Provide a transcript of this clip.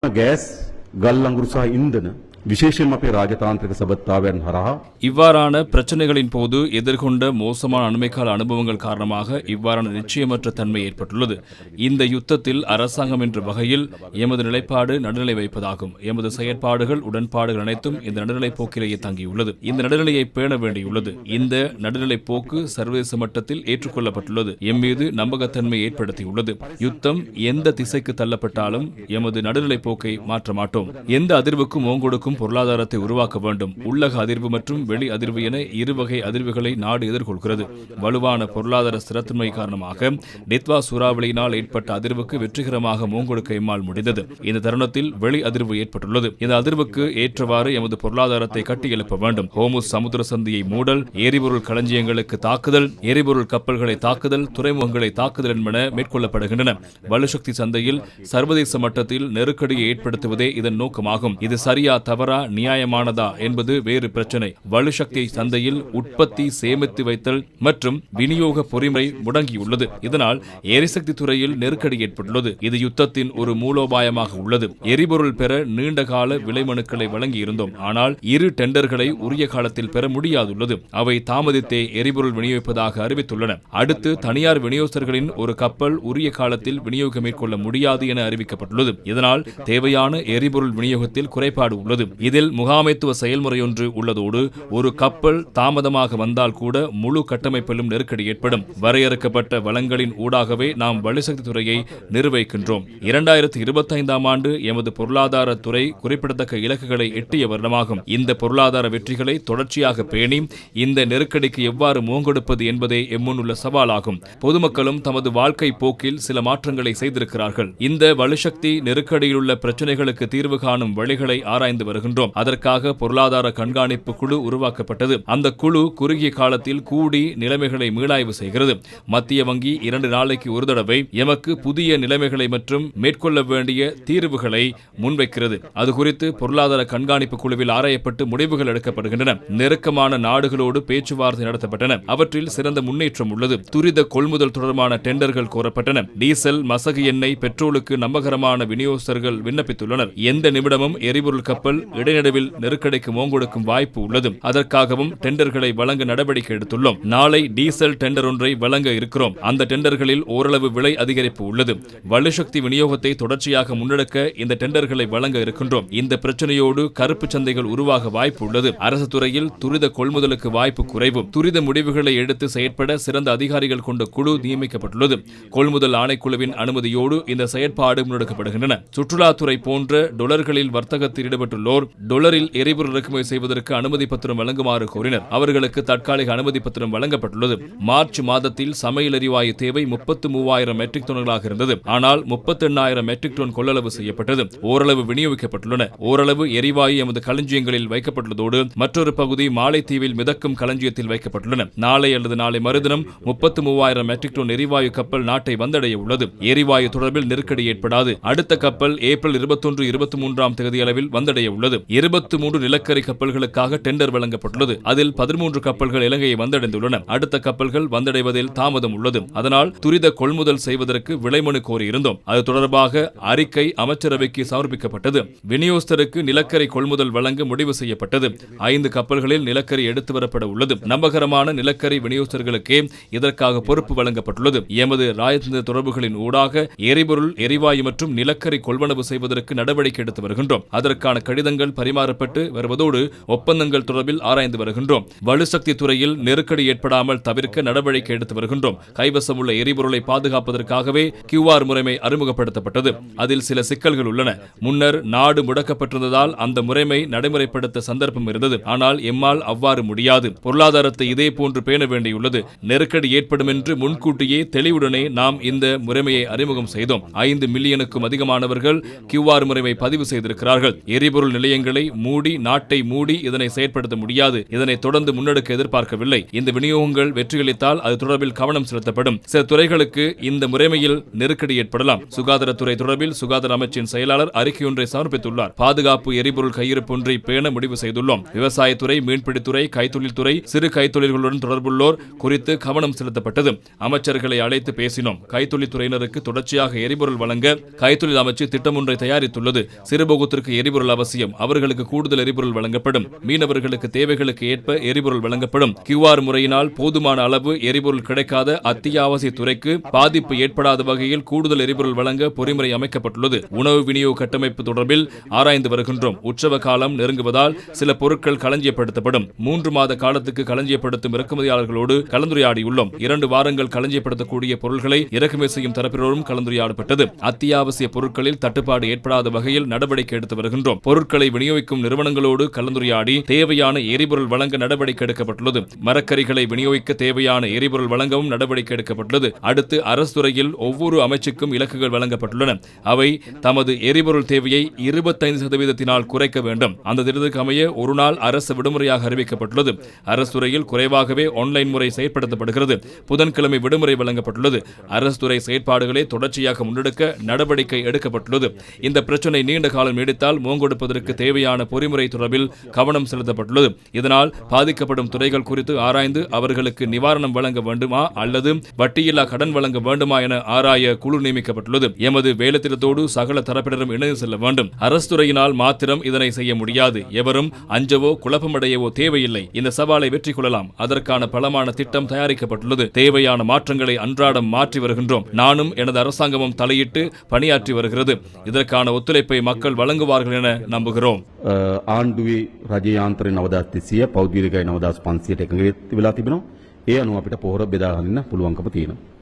Gas ගල් අඟුරු සහ ඉන්ධන විශේෂයෙන්ම අපේ රාජතාන්ත්‍රික සබත්තාවයන් හරහා இவ்வாறான பிரச்சனைகளின் போது எதிர்கொண்ட மோசமான அண்மைக்கால அனுபவங்கள் காரணமாக இவ்வாறான நிச்சயமற்ற தன்மை ஏற்பட்டுள்ளது. இந்த யுத்தத்தில் அரசாங்கம் என்ற வகையில் எமது நிலைப்பாடு நடுநிலை வைப்பதாகும். எமது செயற்பாடுகள் உடன்பாடுகள் அனைத்தும் இந்த நடுநிலை போக்கிலேயே தங்கியுள்ளது. இந்த நடுநிலையை பேண வேண்டியுள்ளது. இந்த நடுநிலை போக்கு சர்வதேச மட்டத்தில் ஏற்றுக்கொள்ளப்பட்டுள்ளது. எம் மீது நம்பகத்தன்மை ஏற்படுத்தியுள்ளது. யுத்தம் எந்த திசைக்கு தள்ளப்பட்டாலும் எமது நடுநிலை போக்கை மாற்ற மாட்டோம். எந்த அதிர்வுக்கும் ஓங்கொடுக்கும் பொருளாதாரத்தை உருவாக்க வேண்டும். உள்ளக அதிர்வு மற்றும் வெளி அதிர்வு என இருவகை அதிர்வுகளை நாடு எதிர்கொள்கிறது. வலுவான பொருளாதார ஸ்திரத்தன்மை காரணமாக டித்வா சூறாவளியினால் ஏற்பட்ட அதிர்வுக்கு வெற்றிகரமாக மூங்கொடுக்க எம்மால் முடிந்தது. இந்த தருணத்தில் வெளி அதிர்வு ஏற்பட்டுள்ளது. இந்த அதிர்வுக்கு ஏற்றவாறு எமது பொருளாதாரத்தை கட்டியெழுப்ப வேண்டும். ஹோமுஸ் சமுத்திர சந்தியை மூடல், எரிபொருள் களஞ்சியங்களுக்கு தாக்குதல், எரிபொருள் கப்பல்களை தாக்குதல், துறைமுகங்களை தாக்குதல் என்பன மேற்கொள்ளப்படுகின்றன. வலுசக்தி சந்தையில் சர்வதேச மட்டத்தில் நெருக்கடியை ஏற்படுத்துவதே இதன் நோக்கமாகும். இது சரியா தவறா நியாயமானதா என்பது வேறு பிரச்சனை. வலுசக்தி சந்தையில் உற்பத்தி, சேமித்து வைத்தல் மற்றும் விநியோக பொறிமுறை முடங்கியுள்ளது. இதனால் எரிசக்தி துறையில் நெருக்கடி ஏற்பட்டுள்ளது. இது யுத்தத்தின் ஒரு மூலோபாயமாக உள்ளது. எரிபொருள் பெற நீண்ட கால விலை மனுக்களை வழங்கியிருந்தோம். ஆனால் இரு டெண்டர்களை உரிய காலத்தில் பெற முடியாதுள்ளது. அவை தாமதித்தே எரிபொருள் விநியோகிப்பதாக அறிவித்துள்ளன. அடுத்து தனியார் விநியோகஸ்தர்களின் ஒரு கப்பல் உரிய காலத்தில் விநியோகம் மேற்கொள்ள முடியாது என அறிவிக்கப்பட்டுள்ளது. இதனால் தேவையான எரிபொருள் விநியோகத்தில் குறைபாடு உள்ளது. இதில் முகாமைத்துவ செயல்முறையொன்று உள்ளதோடு ஒரு கப்பல் தாமதமாக வந்தால் கூட முழு கட்டமைப்பிலும் நெருக்கடி ஏற்படும். வரையறுக்கப்பட்ட வளங்களின் ஊடாகவே நாம் வலுசக்தி துறையை நிர்வகிக்கின்றோம். 2025ஆம் ஆண்டு எமது பொருளாதார துறை குறிப்பிடத்தக்க இலக்குகளை எட்டிய வருடமாகும். இந்த பொருளாதார வெற்றிகளை தொடர்ச்சியாக பேணி இந்த நெருக்கடிக்கு எவ்வாறு மூங்கொடுப்பது என்பதே எம்முன்னுள்ள சவாலாகும். பொதுமக்களும் தமது வாழ்க்கை போக்கில் சில மாற்றங்களை செய்திருக்கிறார்கள். இந்த வலுசக்தி நெருக்கடியிலுள்ள பிரச்சனைகளுக்கு தீர்வு காணும் வழிகளை ஆராய்ந்து வருகின்றோம். அதற்காக பொருளாதார கண்காணிப்பு குழு உருவாக்கப்பட்டது. அந்த குழு குறுகிய காலத்தில் கூடி நிலைமைகளை மீளாய்வு செய்கிறது. மத்திய வங்கி 2 நாளைக்கு ஒரு தடவை எமக்கு புதிய நிலைமைகளை மற்றும் மேற்கொள்ள வேண்டிய தீர்வுகளை முன்வைக்கிறது. அது குறித்து பொருளாதார கண்காணிப்பு குழுவில் ஆராயப்பட்டு முடிவுகள் எடுக்கப்படுகின்றன. நெருக்கமான நாடுகளோடு பேச்சுவார்த்தை நடத்தப்பட்டன. அவற்றில் சிறந்த முன்னேற்றம் உள்ளது. துரித கொள்முதல் தொடர்பான டெண்டர்கள் கோரப்பட்டன. டீசல், மசகு எண்ணெய், பெட்ரோலுக்கு நம்பகரமான விநியோகஸ்தர்கள் விண்ணப்பித்துள்ளனர். எந்த நிமிடமும் எரிபொருள் கப்பல் இடைநடுவில் நெருக்கடிக்கு மோங்கொடுக்கும் வாய்ப்பு உள்ளது. அதற்காகவும் டெண்டர்களை வழங்க நடவடிக்கை எடுத்துள்ளோம். நாளை டீசல் டெண்டர் ஒன்றை வழங்க இருக்கிறோம். அந்த டெண்டர்களில் ஓரளவு விலை அதிகரிப்பு உள்ளது. வலுசக்தி விநியோகத்தை தொடர்ச்சியாக முன்னெடுக்க இந்த டெண்டர்களை வழங்க இருக்கின்றோம். இந்த பிரச்சனையோடு கருப்பு சந்தைகள் உருவாக வாய்ப்பு உள்ளது. அரசு துறையில் துரித கொள்முதலுக்கு வாய்ப்பு குறைவு. துரித முடிவுகளை எடுத்து செயற்பட சிறந்த அதிகாரிகள் கொண்ட குழு நியமிக்கப்பட்டுள்ளது. கொள்முதல் ஆணைக்குழுவின் அனுமதியோடு இந்த செயற்பாடு முன்னெடுக்கப்படுகின்றன. சுற்றுலாத்துறை போன்ற டொலர்களில் வர்த்தகத்தில் ஈடுபட்டுள்ளோர் டொலரில் எரிபொருள் இறக்குமதி செய்வதற்கு அனுமதி பத்திரம் வழங்குமாறு கோரினர். அவர்களுக்கு தற்காலிக அனுமதி பத்திரம் வழங்கப்பட்டுள்ளது. மார்ச் மாதத்தில் சமையல் எரிவாயு தேவை 33,000 மெட்ரிக் டன்களாக இருந்தது. ஆனால் 38,000 மெட்ரிக் டன் கொள்ளளவு செய்யப்பட்டது. ஓரளவு விநியோகிக்கப்பட்டுள்ளன. ஓரளவு எரிவாயு எமது களஞ்சியங்களில் வைக்கப்பட்டுள்ளதோடு மற்றொரு பகுதி மாலைத்தீவில் மிதக்கும் களஞ்சியத்தில் வைக்கப்பட்டுள்ளன. நாளை அல்லது நாளை மறுதினம் 33,000 மெட்ரிக் டன் எரிவாயு கப்பல் நாட்டை வந்தடைய உள்ளது. எரிவாயு தொடர்பில் நெருக்கடி ஏற்படாது. அடுத்த கப்பல் ஏப்ரல் 21, 23ஆம் தேதி அளவில் வந்தடைய உள்ளது. 23 நிலக்கரி கப்பல்களுக்காக டெண்டர் வழங்கப்பட்டுள்ளது. அதில் 13 கப்பல்கள் இலங்கையை வந்தடைந்துள்ளன. அடுத்த கப்பல்கள் வந்தடைவதில் தாமதம் உள்ளது. அதனால் துரித கொள்முதல் செய்வதற்கு விலைமனு கோரியிருந்தோம். அது தொடர்பாக அறிக்கை அமைச்சரவைக்கு சமர்ப்பிக்கப்பட்டது. விநியோகஸ்தருக்கு நிலக்கரி கொள்முதல் வழங்க முடிவு செய்யப்பட்டது. 5 கப்பல்களில் நிலக்கரி எடுத்து வரப்பட உள்ளது. நம்பகரமான நிலக்கரி விநியோகஸ்தர்களுக்கே இதற்காக பொறுப்பு வழங்கப்பட்டுள்ளது. எமது ராஜதந்திர தொடர்புகளின் ஊடாக எரிபொருள், எரிவாயு மற்றும் நிலக்கரி கொள்வனவு செய்வதற்கு நடவடிக்கை எடுத்து வருகின்றோம். அதற்கான கடிதங்கள் பரிமாறப்பட்டு வருவதோடு ஒப்பந்தங்கள் தொடர்பில் ஆராய்ந்து வருகின்றோம். வலுசக்தி துறையில் நெருக்கடி ஏற்படாமல் தவிர்க்க நடவடிக்கை எடுத்து வருகின்றோம். கைவசம் உள்ள எரிபொருளை பாதுகாப்பதற்காகவே QR முறைமை அறிமுகப்படுத்தப்பட்டது. அதில் சில சிக்கல்கள் உள்ளன. முன்னர் நாடு முடக்கப்பட்டிருந்ததால் அந்த முறைமை நடைமுறைப்படுத்த சந்தர்ப்பம் இருந்தது. ஆனால் எம்மால் அவ்வாறு முடியாது. பொருளாதாரத்தை இதே போன்று பேண வேண்டியுள்ளது. நெருக்கடி ஏற்படும் என்று முன்கூட்டியே தெளிவுடனே நாம் இந்த முறைமையை அறிமுகம் செய்தோம். 5 மில்லியனுக்கும் அதிகமானவர்கள் QR முறைமை பதிவு செய்திருக்கிறார்கள். எரிபொருள் நிலையங்களை மூடி நாட்டை மூடி இதனை செயற்படுத்த முடியாது. இதனை தொடர்ந்து முன்னெடுக்க எதிர்பார்க்கவில்லை. இந்த விநியோகங்கள் வெற்றியளித்தால் அது தொடர்பில் கவனம் செலுத்தப்படும். சில துறைகளுக்கு இந்த முறைமையில் நெருக்கடி ஏற்படலாம். சுகாதாரத்துறை தொடர்பில் சுகாதார அமைச்சின் செயலாளர் அறிக்கையொன்றை சமர்ப்பித்துள்ளார். பாதுகாப்பு எரிபொருள் கையிருப்பு ஒன்றை பேண முடிவு செய்துள்ளோம். விவசாயத்துறை, மீன்பிடித்துறை, கைத்தொழில்துறை, சிறு கைத்தொழில்களுடன் தொடர்புள்ளோர் குறித்து கவனம் செலுத்தப்பட்டது. அமைச்சர்களை அழைத்து பேசினோம். கைத்தொழில்துறையினருக்கு தொடர்ச்சியாக எரிபொருள் வழங்க கைத்தொழில் அமைச்சு திட்டம் ஒன்றை தயாரித்துள்ளது. சிறுபோகத்திற்கு எரிபொருள் அவசியம். அவர்களுக்கு கூடுதல் எரிபொருள் வழங்கப்படும். மீனவர்களுக்கு தேவைகளுக்கு ஏற்ப எரிபொருள் வழங்கப்படும். QR முறையினால் போதுமான அளவு எரிபொருள் கிடைக்காத அத்தியாவசிய துறைக்கு பாதிப்பு ஏற்படாத வகையில் கூடுதல் எரிபொருள் வழங்க பொறிமுறை அமைக்கப்பட்டுள்ளது. உணவு விநியோக கட்டமைப்பு தொடர்பில் ஆராய்ந்து வருகின்றோம். உற்சவ காலம் நெருங்குவதால் சில பொருட்கள் களஞ்சியப்படுத்தப்படும். 3 மாத காலத்துக்கு களஞ்சியப்படுத்தும் இறக்குமதியாளர்களோடு கலந்துரையாடியுள்ளோம். 2 வாரங்கள் களஞ்சியப்படுத்தக்கூடிய பொருட்களை இறக்குமதி செய்யும் தரப்பினரும் கலந்துரையாடப்பட்டது. அத்தியாவசிய பொருட்களில் தட்டுப்பாடு ஏற்படாத வகையில் நடவடிக்கை எடுத்து வருகின்றோம். பொருட்களை விநியோகிக்கும் நிறுவனங்களோடு கலந்துரையாடி தேவையான எரிபொருள் வழங்க நடவடிக்கை எடுக்கப்பட்டுள்ளது. மரக்கறிகளை விநியோகிக்க தேவையான எரிபொருள் வழங்கவும் நடவடிக்கை எடுக்கப்பட்டுள்ளது. அடுத்து அரசு துறையில் ஒவ்வொரு அமைச்சுக்கும் இலக்குகள் வழங்கப்பட்டுள்ளன. அவை தமது எரிபொருள் தேவையை 25% குறைக்க வேண்டும். அந்த திட்டத்துக்கு அமைய ஒரு நாள் அரசு விடுமுறையாக அறிவிக்கப்பட்டுள்ளது. அரசு துறையில் குறைவாகவே ஆன்லைன் முறை செயற்படுத்தப்படுகிறது. புதன்கிழமை விடுமுறை வழங்கப்பட்டுள்ளது. அரசு துறை செயற்பாடுகளை தொடர்ச்சியாக முன்னெடுக்க நடவடிக்கை எடுக்கப்பட்டுள்ளது. இந்த பிரச்சினை நீண்ட காலம் நீடித்தால் முகங்கொடுப்பதற்கு தேவையான பொறிமுறை தொடர்பில் கவனம் செலுத்தப்பட்டுள்ளது. இதனால் பாதிக்கப்படும் துறைகள் குறித்து ஆராய்ந்து அவர்களுக்கு நிவாரணம் வழங்க வேண்டுமா அல்லது வட்டியில்லா கடன் வழங்க வேண்டுமா என ஆராய குழு நியமிக்கப்பட்டுள்ளது. எமது வேலைத்திட்டத்தோடு சகல தரப்பினரும் இணைந்து செல்ல வேண்டும். அரசு துறையினால் மாத்திரம் இதனை செய்ய முடியாது. எவரும் அஞ்சவோ குழப்பமடையவோ தேவையில்லை. இந்த சவாலை வெற்றி கொள்ளலாம். அதற்கான பலமான திட்டம் தயாரிக்கப்பட்டுள்ளது. தேவையான மாற்றங்களை அன்றாடம் மாற்றி வருகின்றோம். நானும் எனது அரசாங்கமும் தலையிட்டு பணியாற்றி வருகிறது. இதற்கான ஒத்துழைப்பை மக்கள் வழங்குவார்கள் என நம்புகிறோம். ආණ්ඩුවේ රජ යාන්ත්‍රය 9200 පෞද්ගලිකයි 9500ට එකඟ වෙලා තිබෙනවා. ඒ අනුව අපිට පොහොර බෙදා ගන්න පුළුවන්කම තියෙනවා.